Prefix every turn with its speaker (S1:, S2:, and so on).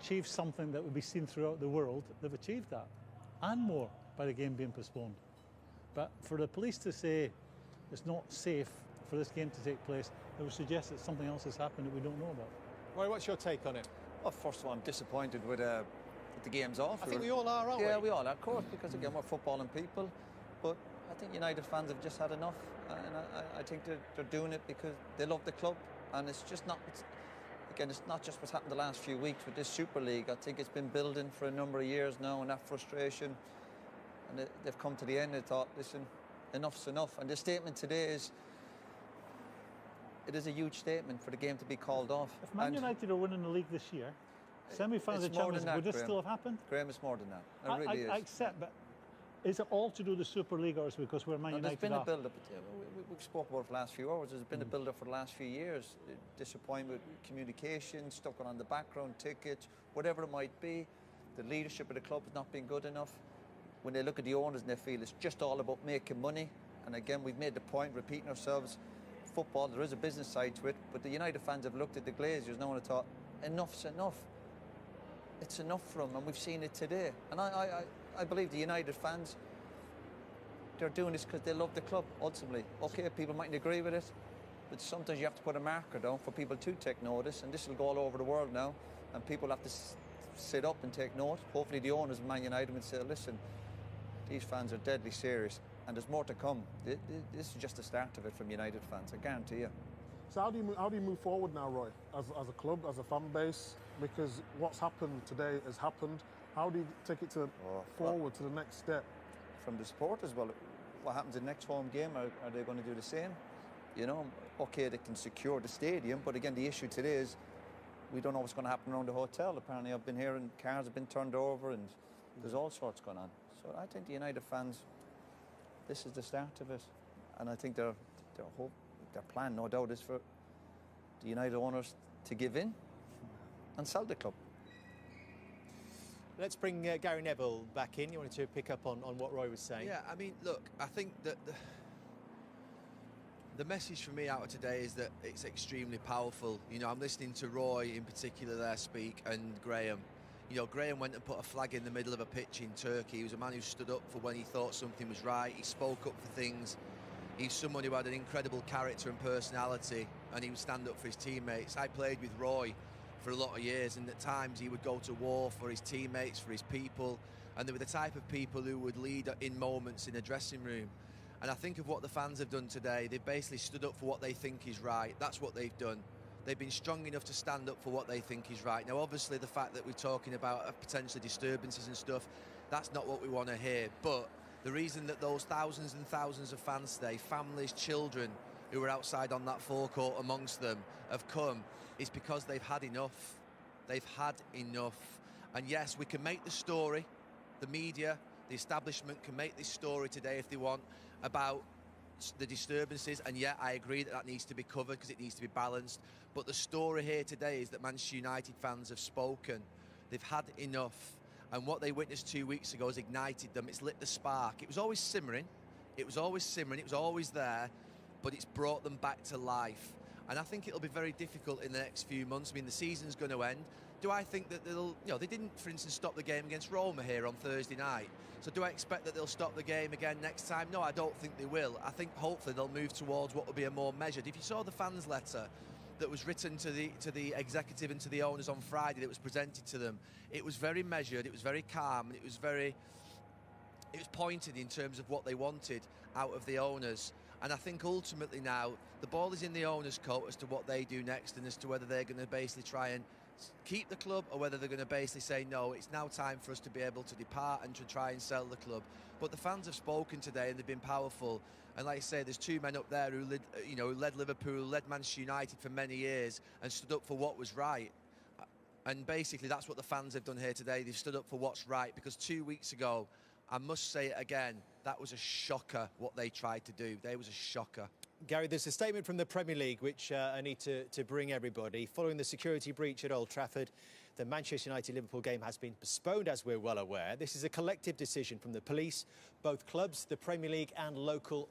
S1: achieved something that would be seen throughout the world, they've achieved that, and more, by the game being postponed. But for the police to say it's not safe for this game to take place, it would suggest that something else has happened that we don't know about.
S2: Roy, what's your take on it?
S3: Well, first of all, I'm disappointed with the game's off.
S2: I think we all are, aren't we?
S3: Yeah, we all are, of course, because again, we're footballing people. But I think United fans have just had enough, and I think they're doing it because they love the club, and it's just not. Again, it's not just what's happened the last few weeks with this Super League. I think it's been building for a number of years now, and that frustration, and they've come to the end. They thought, listen, enough's enough. And the statement today is. It is a huge statement for the game to be called off.
S1: If Man United are winning the league this year, semi-finals of Champions League, would this still have happened?
S3: Graham, it's more than that. It really is.
S1: I accept, but is it all to do with the Super League, or is it because we're Man United?
S3: There's been a build-up. We've spoken about it for the last few hours. There's been a build-up for the last few years. Disappointment, communication, stuck on the background, tickets, whatever it might be. The leadership of the club has not been good enough. When they look at the owners and they feel it's just all about making money. And again, we've made the point, repeating ourselves. Football, there is a business side to it, but the United fans have looked at the Glazers now and have thought, enough's enough. It's enough for them, and we've seen it today. And I believe the United fans, they're doing this because they love the club, ultimately. OK, people mightn't agree with it, but sometimes you have to put a marker down for people to take notice, and this will go all over the world now, and people have to sit up and take note. Hopefully the owners of Man United will say, listen, these fans are deadly serious. And there's more to come. This is just the start of it from United fans, I guarantee you.
S4: So how do you move forward now, Roy, as a club, as a fan base? Because what's happened today has happened. How do you take it forward to the next step?
S3: From the supporters, well, what happens in the next home game? Are they going to do the same? You know, OK, they can secure the stadium, but again, the issue today is we don't know what's going to happen around the hotel. Apparently, I've been hearing cars have been turned over and there's all sorts going on. So I think the United fans, this is the start of it, and I think their plan, no doubt, is for the United owners to give in and sell the club.
S2: Let's bring Gary Neville back in. You wanted to pick up on what Roy was saying.
S5: Yeah, I mean, look, I think that the message for me out of today is that it's extremely powerful. You know, I'm listening to Roy in particular there speak, and Graham. You know, Graham went and put a flag in the middle of a pitch in Turkey. He was a man who stood up for when he thought something was right. He spoke up for things. He's someone who had an incredible character and personality, and he would stand up for his teammates. I played with Roy for a lot of years, and at times he would go to war for his teammates, for his people, and they were the type of people who would lead in moments in a dressing room. And I think of what the fans have done today. They've basically stood up for what they think is right. That's what they've done. They've been strong enough to stand up for what they think is right. Now, obviously, the fact that we're talking about potentially disturbances and stuff, that's not what we want to hear. But the reason that those thousands and thousands of fans today, families, children who were outside on that forecourt amongst them, have come is because they've had enough. They've had enough. And yes, we can make the story, the media, the establishment can make this story today if they want about the disturbances, and yeah, I agree that needs to be covered because it needs to be balanced. But the story here today is that Manchester United fans have spoken. They've had enough, and what they witnessed 2 weeks ago has ignited them. It's lit the spark. It was always simmering. It was always simmering. It was always there, but it's brought them back to life. And I think it'll be very difficult in the next few months. I mean, the season's going to end. Do I think that they'll, you know, they didn't, for instance, stop the game against Roma here on Thursday night. So do I expect that they'll stop the game again next time? No, I don't think they will. I think hopefully they'll move towards what will be a more measured. If you saw the fans' letter that was written to the executive and to the owners on Friday that was presented to them, it was very measured, it was very calm, and it was pointed in terms of what they wanted out of the owners. And I think ultimately now the ball is in the owners' court as to what they do next, and as to whether they're going to basically try and keep the club or whether they're going to basically say, no, it's now time for us to be able to depart and to try and sell the club. But the fans have spoken today and they've been powerful. And like I say, there's two men up there who led Liverpool, who led Manchester United for many years and stood up for what was right. And basically that's what the fans have done here today. They've stood up for what's right, because 2 weeks ago, I must say it again, that was a shocker what they tried to do. They was a shocker.
S2: Gary, there's a statement from the Premier League which I need to bring everybody. Following the security breach at Old Trafford, the Manchester United-Liverpool game has been postponed, as we're well aware. This is a collective decision from the police, both clubs, the Premier League and local